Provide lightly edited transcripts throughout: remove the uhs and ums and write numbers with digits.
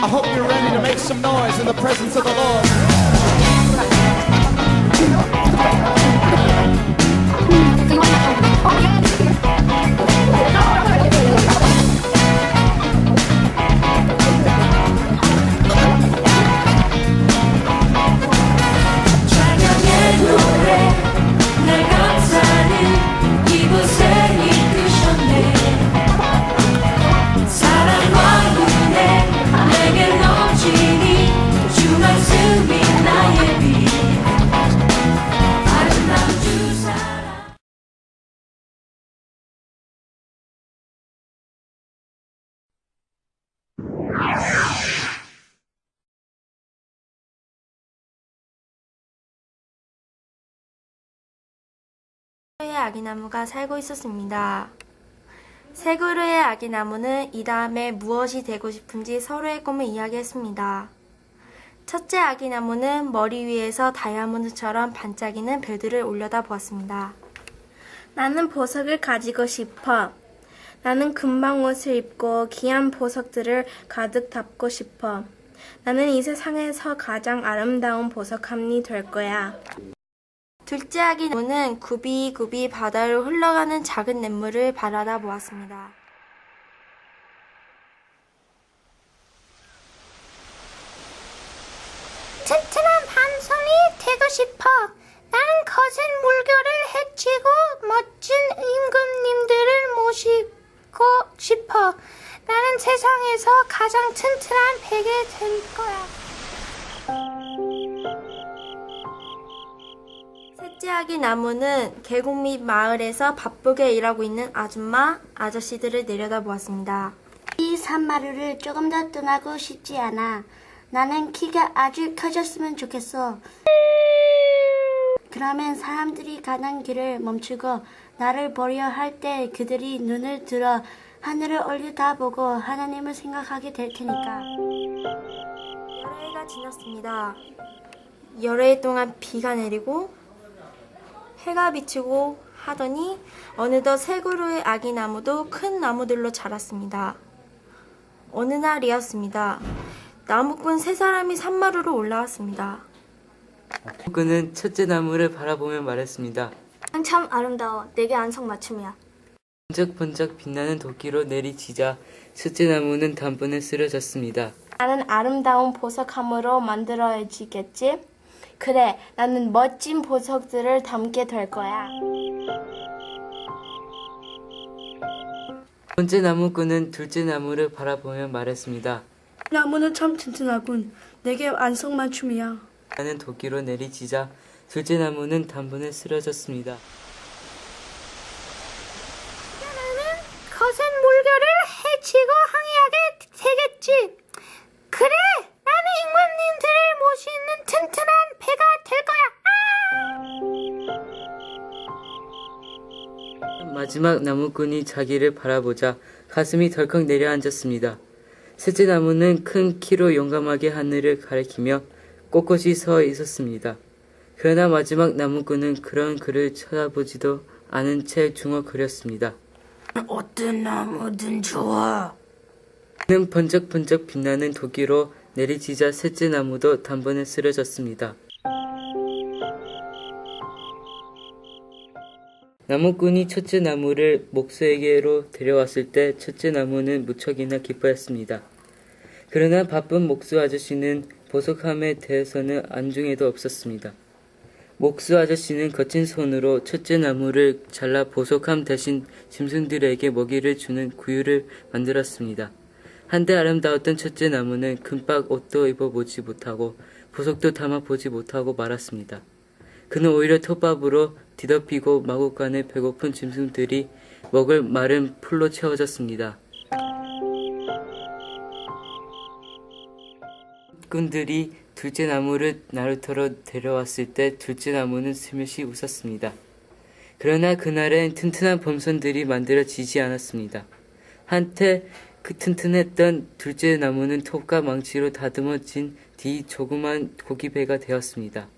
I hope you're ready to make some noise in the presence of the Lord. 찬양의 노래 날 감사는 이곳에 이끄셨네. 사랑과 은혜 내게 넘치니 주 말씀이 나의 빛 아름다운 주 사랑. 의 아기나무가 살고 있었습니다. 세 그루의 아기나무는 이 다음에 무엇이 되고 싶은지 서로의 꿈을 이야기했습니다. 첫째 아기나무는 머리 위에서 다이아몬드처럼 반짝이는 별들을 올려다 보았습니다. 나는 보석을 가지고 싶어. 나는 금방 옷을 입고 귀한 보석들을 가득 담고 싶어. 나는 이 세상에서 가장 아름다운 보석함이 될 거야. 둘째 아기나무는 굽이굽이 바다로 흘러가는 작은 냇물을 바라다 보았습니다. 튼튼한 밤송이 되고 싶어. 나는 거센 물결을 헤치고 멋진 임금님들을 모시고 싶어. 나는 세상에서 가장 튼튼한 베개 될 거야. 셋째 아기나무는 계곡 밑 마을에서 바쁘게 일하고 있는 아줌마, 아저씨들을 내려다보았습니다. 이 산마루를 조금 더 떠나고 싶지 않아. 나는 키가 아주 커졌으면 좋겠어. 그러면 사람들이 가는 길을 멈추고 나를 보려 할 때 그들이 눈을 들어 하늘을 올려다보고 하나님을 생각하게 될 테니까. 열흘가 지났습니다. 열흘 동안 비가 내리고 해가 비치고 하더니 어느덧 세 그루의 아기나무도 큰 나무들로 자랐습니다. 어느 날이었습니다. 나무꾼 세 사람이 산마루로 올라왔습니다. 나무꾼은 첫째 나무를 바라보며 말했습니다. 참 아름다워. 내게 안성맞춤이야. 번쩍번쩍 빛나는 도끼로 내리치자 첫째 나무는 단번에 쓰러졌습니다. 나는 아름다운 보석함으로 만들어지겠지? 그래, 나는 멋진 보석들을 담게 될 거야. 번째 나무꾼은 둘째 나무를 바라보며 말했습니다. 나무는 참 튼튼하군. 내게 안성맞춤이야. 나는 도끼로 내리치자 둘째 나무는 단번에 쓰러졌습니다. 나는 거센 물결을 헤치고 항해하게 되겠지. 그래, 나는 임금님들을 모시는 튼튼한 배가 될 거야. 마지막 나무꾼이 자기를 바라보자 가슴이 덜컥 내려앉았습니다. 셋째 나무는 큰 키로 용감하게 하늘을 가리키며 꼿꼿이 서 있었습니다. 그러나 마지막 나무꾼은 그런 그를 쳐다보지도 않은 채 중얼거렸습니다. 어떤 나무든 좋아. 그는 번쩍번쩍 빛나는 도끼로 내리치자 셋째 나무도 단번에 쓰러졌습니다. 나무꾼이 첫째 나무를 목수에게로 데려왔을 때 첫째 나무는 무척이나 기뻐했습니다. 그러나 바쁜 목수 아저씨는 보석함에 대해서는 안중에도 없었습니다. 목수 아저씨는 거친 손으로 첫째 나무를 잘라 보석함 대신 짐승들에게 먹이를 주는 구유를 만들었습니다. 한때 아름다웠던 첫째 나무는 금박 옷도 입어보지 못하고 보석도 담아보지 못하고 말았습니다. 그는 오히려 톱밥으로 뒤덮이고 마구간에 배고픈 짐승들이 먹을 마른 풀로 채워졌습니다. 꾼들이 둘째 나무를 나루터로 데려왔을 때 둘째 나무는 스며시 웃었습니다. 그러나 그날엔 튼튼한 범선들이 만들어지지 않았습니다. 한때 그 튼튼했던 둘째 나무는 톱과 망치로 다듬어진 뒤 조그만 고기배가 되었습니다.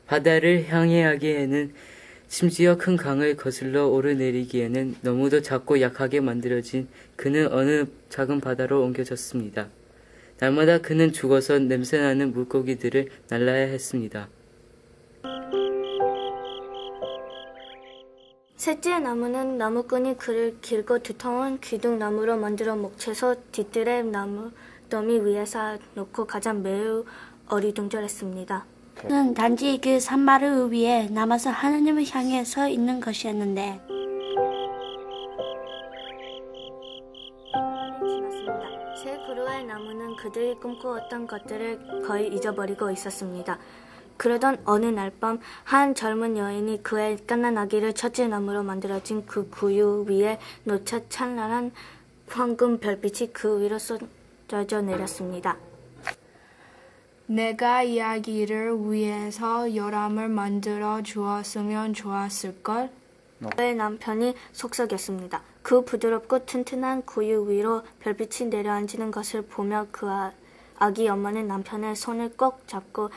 바다를 향해 하기에는 심지어 큰 강을 거슬러 오르내리기에는 너무도 작고 약하게 만들어진 그는 어느 작은 바다로 옮겨졌습니다. 날마다 그는 죽어서 냄새나는 물고기들을 날라야 했습니다. 셋째 나무는 나무꾼이 그를 길고 두터운 귀둥나무로 만들어 목채소 뒤뜰에 나무 더미 위에 쌓아놓고 가장 매우 어리둥절했습니다. 그는 단지 그 산마루 위에 남아서 하나님을 향해 서 있는 것이었는데 지났습니다. 새 그루의 나무는 그들이 꿈꾸었던 것들을 거의 잊어버리고 있었습니다. 그러던 어느 날 밤 한 젊은 여인이 그의 갓난 아기를 첫째 나무로 만들어진 그 구유 위에 놓쳐 찬란한 황금 별빛이 그 위로 쏟아져 내렸습니다. 내가 이 아기를 위해서 요람을 만들어 주었으면 좋았을걸? 그의 남편이 속삭였습니다. 그 부드럽고 튼튼한 구유 위로 별빛이 내려앉는 것을 보며 그 아기 엄마는 남편의 손을 꼭 잡고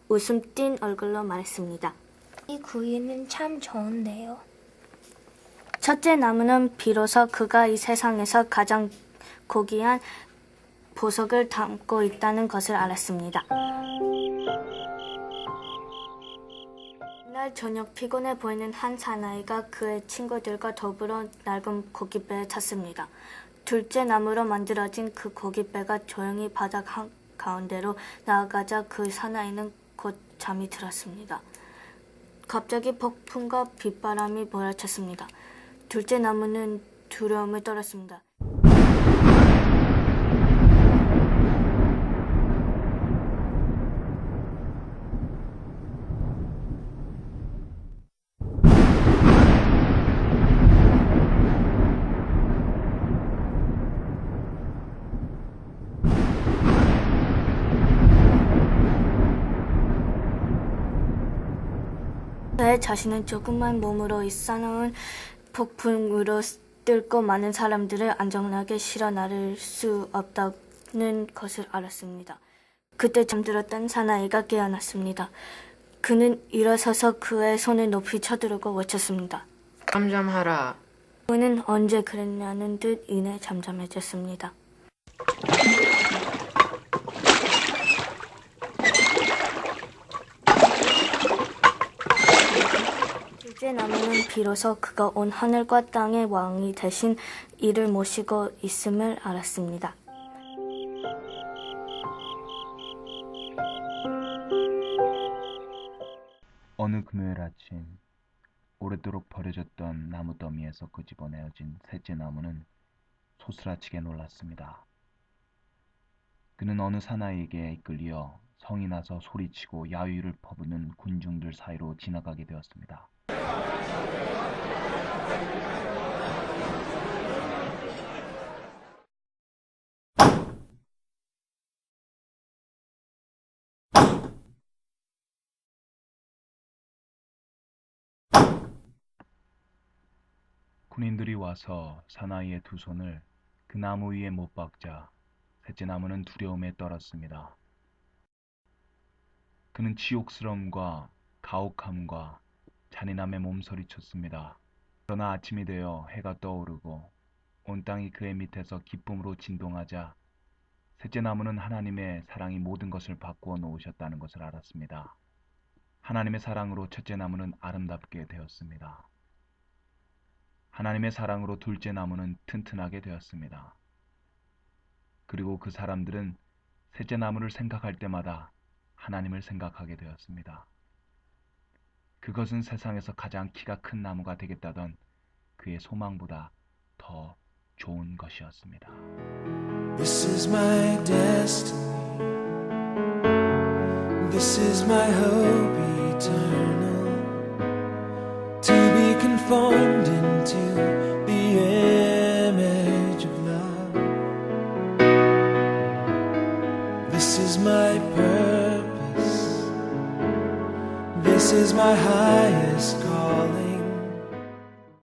웃음 띤 얼굴로 말했습니다. 이 구이는 참 좋은데요. 첫째 나무는 비로소 그가 이 세상에서 가장 고귀한 보석을 담고 있다는 것을 알았습니다. 그날 저녁 피곤해 보이는 한 사나이가 그의 친구들과 더불어 낡은 고깃배에 탔습니다. 둘째 나무로 만들어진 그 고깃배가 조용히 바다 가운데로 나아가자 그 사나이는 곧 잠이 들었습니다. 갑자기 폭풍과 빗바람이 몰아쳤습니다. 둘째 나무는 두려움을 떨었습니다. 그의 자신은 조그만 몸으로 이 싸나운 폭풍으로 뚫고 많은 사람들을 안전하게 실어 나를 수 없다는 것을 알았습니다. 그때 잠들었던 사나이가 깨어났습니다. 그는 일어서서 그의 손을 높이 쳐들고 외쳤습니다. 잠잠하라. 그는 언제 그랬냐는 듯 이내 잠잠해졌습니다. 둘째 나무는 비로소 그가 온 하늘과 땅의 왕이 대신 이를 모시고 있음을 알았습니다. 어느 금요일 아침 오래도록 버려졌던 나무 더미에서 끄집어내어진 셋째 나무는 소스라치게 놀랐습니다. 그는 어느 사나이에게 이끌려 성이 나서 소리치고 야유를 퍼부는 군중들 사이로 지나가게 되었습니다. 군인들이 와서 사나이의 두 손을 그 나무 위에 못 박자 셋째 나무는 두려움에 떨었습니다. 그는 치욕스러움과 가혹함과 잔인함에 몸서리쳤습니다. 그러나 아침이 되어 해가 떠오르고 온 땅이 그의 밑에서 기쁨으로 진동하자 셋째 나무는 하나님의 사랑이 모든 것을 바꾸어 놓으셨다는 것을 알았습니다. 하나님의 사랑으로 첫째 나무는 아름답게 되었습니다. 하나님의 사랑으로 둘째 나무는 튼튼하게 되었습니다. 그리고 그 사람들은 셋째 나무를 생각할 때마다 하나님을 생각하게 되었습니다. 그것은 세상에서 가장 키가 큰 나무가 되겠다던 그의 소망보다 더 좋은 것이었습니다. This is my destiny. This is my hope eternal. To be conformed into the image of love. This is my purpose. This is my highest goal.